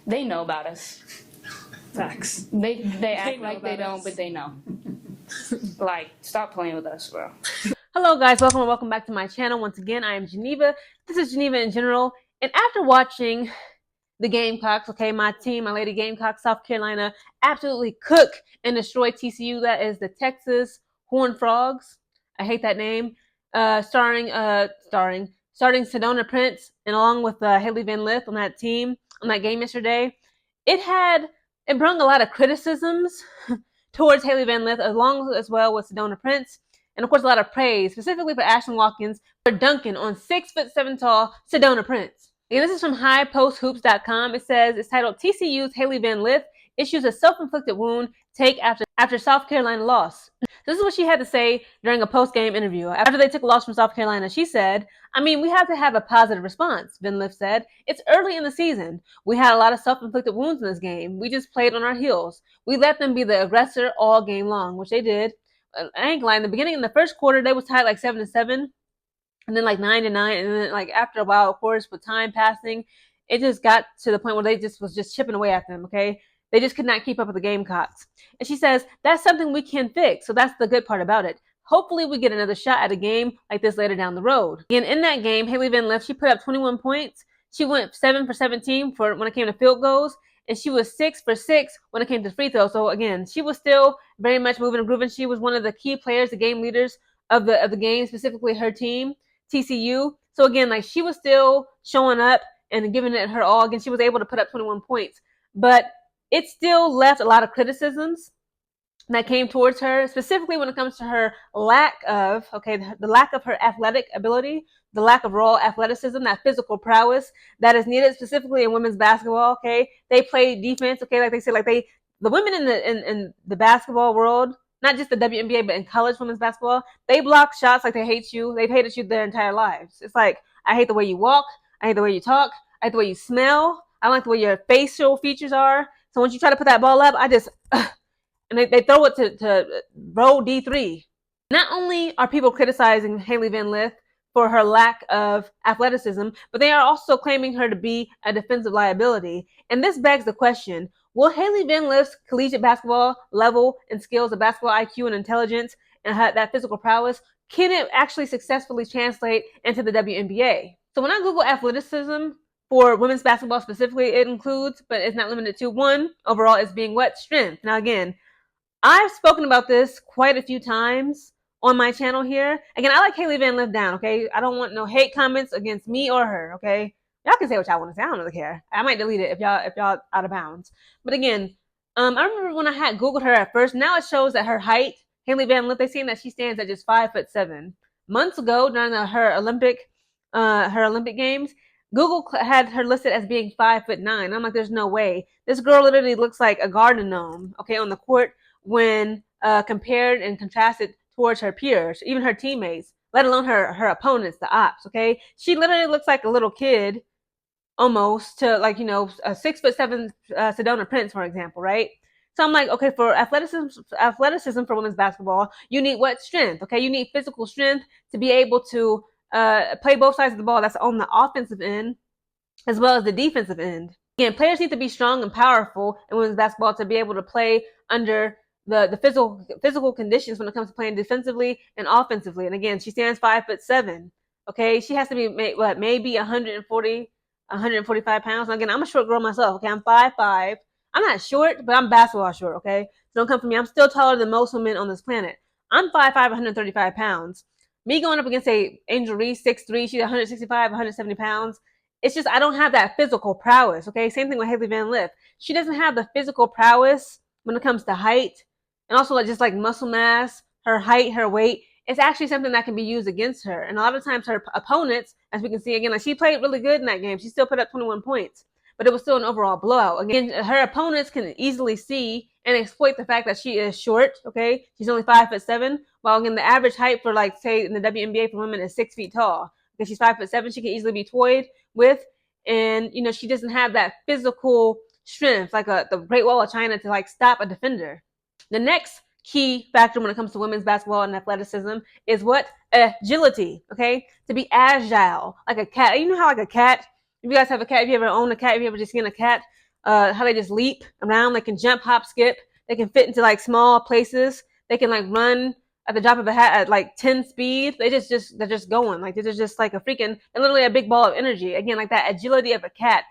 They know about us. Facts. They act know like they about don't, us. but they know. Like, stop playing with us, bro. Hello guys, welcome back to my channel. Once again, I am Geneva. This is Geneva in general. And after watching the Gamecocks, okay, my team, my Lady Gamecocks, South Carolina, absolutely cook and destroy TCU. That is the Texas Horned Frogs. I hate that name. Starting Sedona Prince, and along with Hailey Van Lith on that team, on that game yesterday. It brought a lot of criticisms towards Hailey Van Lith, along as well with Sedona Prince. And of course, a lot of praise, specifically for Ashton Watkins, for dunking on 6'7" tall Sedona Prince. And this is from HighPostHoops.com. It says it's titled "TCU's Hailey Van Lith issues a self-inflicted wound take after South Carolina loss." This is what she had to say during a post-game interview after they took a loss from South Carolina. She said, we have to have a positive response," Van Lith said. "It's early in the season. We had a lot of self-inflicted wounds in this game. We just played on our heels. We let them be the aggressor all game long," which they did. I ain't lying. In the beginning, in the first quarter, they was tied like 7-7, and then like 9-9, and then like after a while, of course, with time passing, it just got to the point where they just was just chipping away at them. Okay, they just could not keep up with the Gamecocks. And she says that's something we can fix. So that's the good part about it. Hopefully, we get another shot at a game like this later down the road. And in that game, Hailey Van Lith, she put up 21 points. She went 7 for 17 for when it came to field goals, and she was 6 for 6 when it came to free throws. So again, she was still very much moving and grooving. She was one of the key players, the game leaders of the game, specifically her team, TCU. So again, like she was still showing up and giving it her all. Again, she was able to put up 21 points, but it still left a lot of criticisms that came towards her, specifically when it comes to her lack of, the lack of her athletic ability, the lack of raw athleticism, that physical prowess that is needed specifically in women's basketball. Okay, they play defense. Okay, like they said, the women in the basketball world, not just the WNBA, but in college women's basketball, they block shots like they hate you. They've hated you their entire lives. It's like, I hate the way you walk. I hate the way you talk. I hate the way you smell. I don't like the way your facial features are. So once you try to put that ball up, and they throw it to row D3. Not only are people criticizing Hailey Van Lith for her lack of athleticism, but they are also claiming her to be a defensive liability. And this begs the question, will Hailey Van Lith's collegiate basketball level and skills of basketball IQ and intelligence and that physical prowess, can it actually successfully translate into the WNBA? So when I Google athleticism for women's basketball specifically, it includes, but it's not limited to, one, overall is being what? Strength. Now again, I've spoken about this quite a few times on my channel here. Again, I like Hailey Van Lith down, okay? I don't want no hate comments against me or her, okay? Y'all can say what y'all want to say. I don't really care. I might delete it if y'all out of bounds. But again, I remember when I had Googled her at first. Now it shows that her height, Hailey Van Lith, they saying that she stands at just 5'7". Months ago, during her Olympic games, Google had her listed as being 5'9". I'm like, there's no way. This girl literally looks like a garden gnome, okay, on the court, when compared and contrasted towards her peers, even her teammates, let alone her opponents, the ops. Okay, she literally looks like a little kid, almost, to like a 6'7" Sedona Prince, for example, right? So I'm like, okay, for athleticism for women's basketball, you need what? Strength. Okay, you need physical strength to be able to play both sides of the ball. That's on the offensive end as well as the defensive end. Again, players need to be strong and powerful in women's basketball to be able to play under the physical conditions when it comes to playing defensively and offensively. And again, she stands 5'7". Okay, she has to be maybe 140, 145 pounds. And again, I'm a short girl myself. Okay, I'm 5'5". I'm not short, but I'm basketball short. Okay, so don't come for me. I'm still taller than most women on this planet. I'm 5'5", 135 pounds. Me going up against Angel Reese, 6'3", she's 165, 170 pounds. It's just I don't have that physical prowess. Okay, same thing with Hailey Van Lith. She doesn't have the physical prowess when it comes to height, and also just like muscle mass. Her height, her weight, it's actually something that can be used against her. And a lot of times her opponents, as we can see again, like she played really good in that game. She still put up 21 points, but it was still an overall blowout. Again, her opponents can easily see and exploit the fact that she is short. Okay, she's only 5'7", while again the average height for, like, say in the WNBA for women is 6 feet tall. Because she's 5'7", she can easily be toyed with, and she doesn't have that physical strength like the Great Wall of China to like stop a defender. The next key factor when it comes to women's basketball and athleticism is what? Agility. Okay, to be agile like a cat. You know how like a cat, if you guys have a cat, if you ever own a cat, if you ever just seen a cat, how they just leap around. They can jump, hop, skip. They can fit into like small places. They can like run at the drop of a hat at like 10 speed. They're just going. Like they're just like a freaking, they're literally a big ball of energy. Again, like that agility of a cat.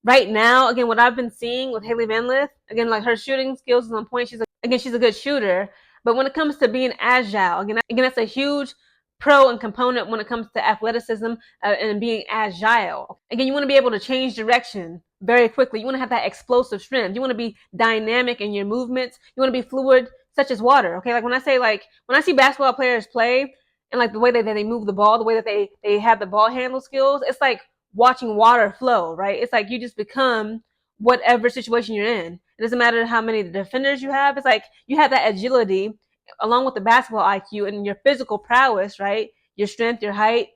Right now, again, what I've been seeing with Hailey Van Lith, again, like her shooting skills is on point. She's a good shooter. But when it comes to being agile, again, that's a huge pro and component when it comes to athleticism and being agile. Again, you want to be able to change direction very quickly. You want to have that explosive strength. You want to be dynamic in your movements. You want to be fluid, such as water. Okay, like when I see basketball players play and like the way that they move the ball, the way that they have the ball handle skills, it's like watching water flow, right? It's like you just become whatever situation you're in. It doesn't matter how many defenders you have. It's like you have that agility along with the basketball IQ and your physical prowess, right? Your strength, your height,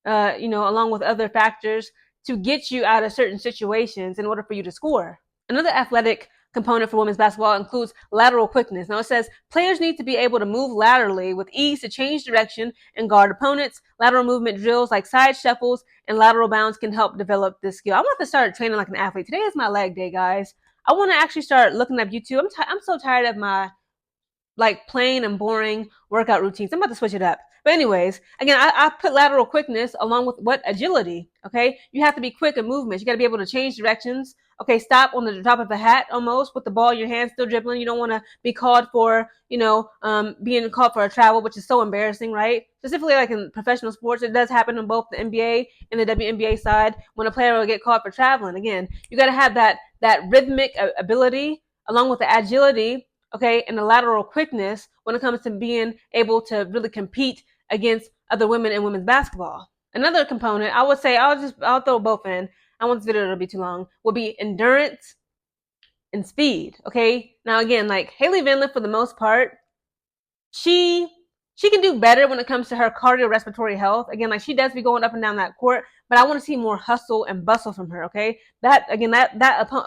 along with other factors to get you out of certain situations in order for you to score. Another athletic component for women's basketball includes lateral quickness. Now it says players need to be able to move laterally with ease to change direction and guard opponents. Lateral movement drills like side shuffles and lateral bounds can help develop this skill. I'm about to start training like an athlete. Today is my leg day, guys. I want to actually start looking up YouTube. I'm so tired of my like plain and boring workout routines. I'm about to switch it up. But anyways, again, I put lateral quickness along with what? Agility. Okay. You have to be quick in movements. You got to be able to change directions. Okay. Stop on the top of a hat almost with the ball, your hands still dribbling. You don't want to be called for, being called for a travel, which is so embarrassing, right? Specifically like in professional sports, it does happen on both the NBA and the WNBA side when a player will get called for traveling. Again, you got to have that rhythmic ability along with the agility, okay, and the lateral quickness when it comes to being able to really compete against other women in women's basketball. Another component, I would say, I'll throw both in. I want this video to be too long. Will be endurance and speed. Okay. Now again, like Hailey Van Lith, for the most part, she can do better when it comes to her cardiorespiratory health. Again, like she does be going up and down that court, but I want to see more hustle and bustle from her. Okay, that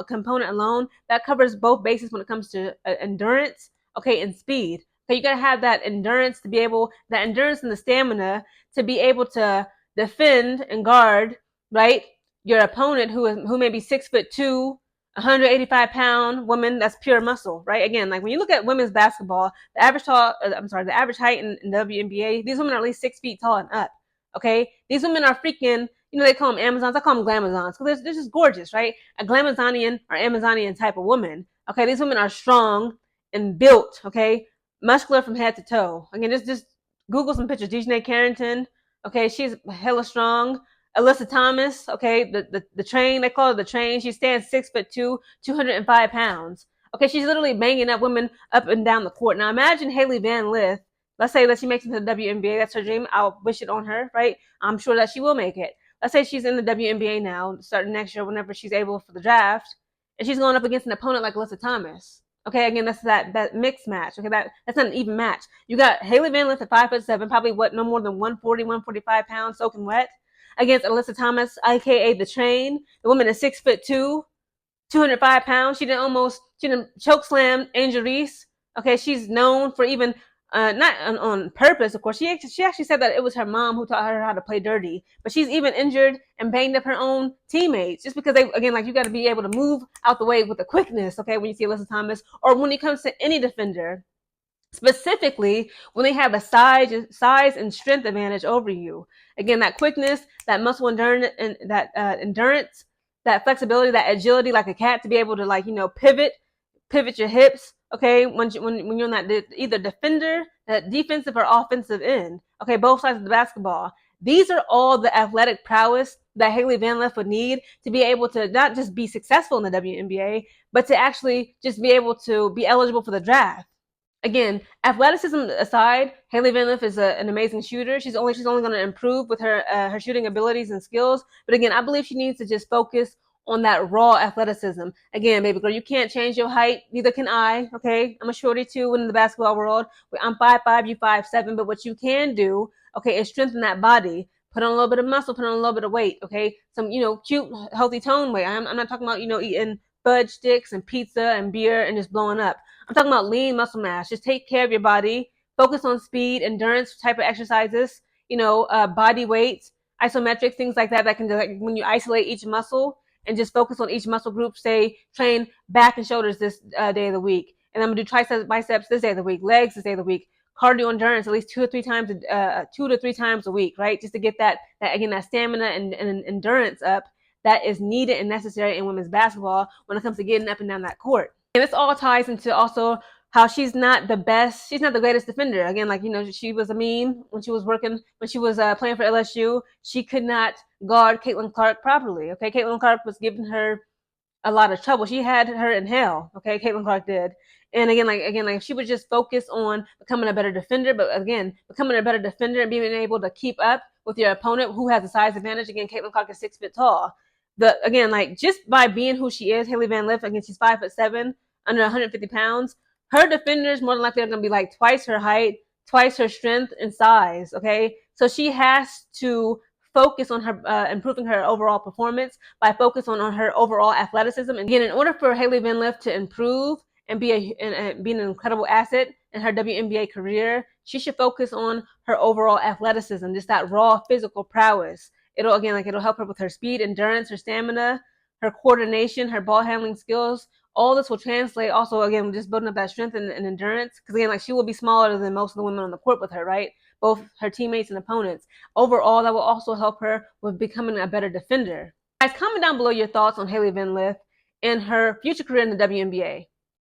component alone that covers both bases when it comes to endurance, okay, and speed. Okay, you gotta have that endurance and the stamina to be able to defend and guard, right, your opponent who may be 6'2", 185-pound woman. That's pure muscle, right? Again, like when you look at women's basketball, the average height in WNBA, these women are at least 6 feet tall and up. Okay, these women are freaking, they call them Amazons. I call them Glamazons because they're just gorgeous, right? A Glamazonian or Amazonian type of woman. Okay, these women are strong and built. Okay, muscular from head to toe. Again, just Google some pictures. Dejanay Carrington. Okay, she's hella strong. Alyssa Thomas, okay, the train, they call her the train. She stands 6'2", 205 pounds. Okay, she's literally banging up women up and down the court. Now imagine Hailey Van Lith. Let's say that she makes it to the WNBA. That's her dream. I'll wish it on her, right? I'm sure that she will make it. Let's say she's in the WNBA now, starting next year, whenever she's able for the draft, and she's going up against an opponent like Alyssa Thomas. Okay, again, that's that mixed match. Okay, that's not an even match. You got Hailey Van Lith at 5'7", probably no more than 140, 145 pounds, soaking wet, against Alyssa Thomas, aka the Train. The woman is 6'2", 205 pounds. She didn't choke slam Angel Reese. Okay, she's known for even not on purpose, of course. She actually said that it was her mom who taught her how to play dirty. But she's even injured and banged up her own teammates just because you got to be able to move out the way with the quickness. Okay, when you see Alyssa Thomas, or when it comes to any defender, specifically when they have a size and strength advantage over you. Again, that quickness, that muscle endurance, and that endurance, that flexibility, that agility, like a cat, to be able to pivot your hips. Okay, when you're on that either defender, that defensive or offensive end. Okay, both sides of the basketball. These are all the athletic prowess that Hailey Van Lith would need to be able to not just be successful in the WNBA, but to actually just be able to be eligible for the draft. Again, athleticism aside, Hailey Van Lith is an amazing shooter. She's only going to improve with her shooting abilities and skills. But again, I believe she needs to just focus on that raw athleticism. Again, baby girl, you can't change your height. Neither can I. Okay, I'm a shorty too in the basketball world. I'm 5'5", you 5'7". But what you can do, okay, is strengthen that body. Put on a little bit of muscle. Put on a little bit of weight. Okay, some cute, healthy tone weight. I'm not talking about eating fudge sticks and pizza and beer and just blowing up. I'm talking about lean muscle mass. Just take care of your body. Focus on speed, endurance type of exercises. Body weight, isometrics, things like that. That can when you isolate each muscle and just focus on each muscle group. Say train back and shoulders this day of the week, and I'm gonna do triceps, biceps this day of the week, legs this day of the week, cardio endurance at least 2 to 3 times a week, right? Just to get that stamina and endurance up that is needed and necessary in women's basketball when it comes to getting up and down that court. And this all ties into also how she's not the greatest defender. Again, like, she was a meme when she was playing for LSU. She could not guard Caitlin Clark properly. Okay, Caitlin Clark was giving her a lot of trouble. She had her in hell. Okay, Caitlin Clark did. And again, if she would just focus on becoming a better defender, but again, becoming a better defender and being able to keep up with your opponent who has a size advantage. Again, Caitlin Clark is 6 foot tall. Just by being who she is, Hailey Van Lith, again, she's 5'7", under 150 pounds. Her defenders more than likely are going to be like twice her height, twice her strength and size. Okay, so she has to focus on her improving her overall performance by focusing on her overall athleticism. And again, in order for Hailey Van Lith to improve and be an incredible asset in her WNBA career, she should focus on her overall athleticism, just that raw physical prowess. It'll help her with her speed, endurance, her stamina, her coordination, her ball handling skills. All this will translate also, again, just building up that strength and endurance. Because again, she will be smaller than most of the women on the court with her, right? Both her teammates and opponents. Overall, that will also help her with becoming a better defender. Guys, comment down below your thoughts on Hailey Van Lith and her future career in the WNBA.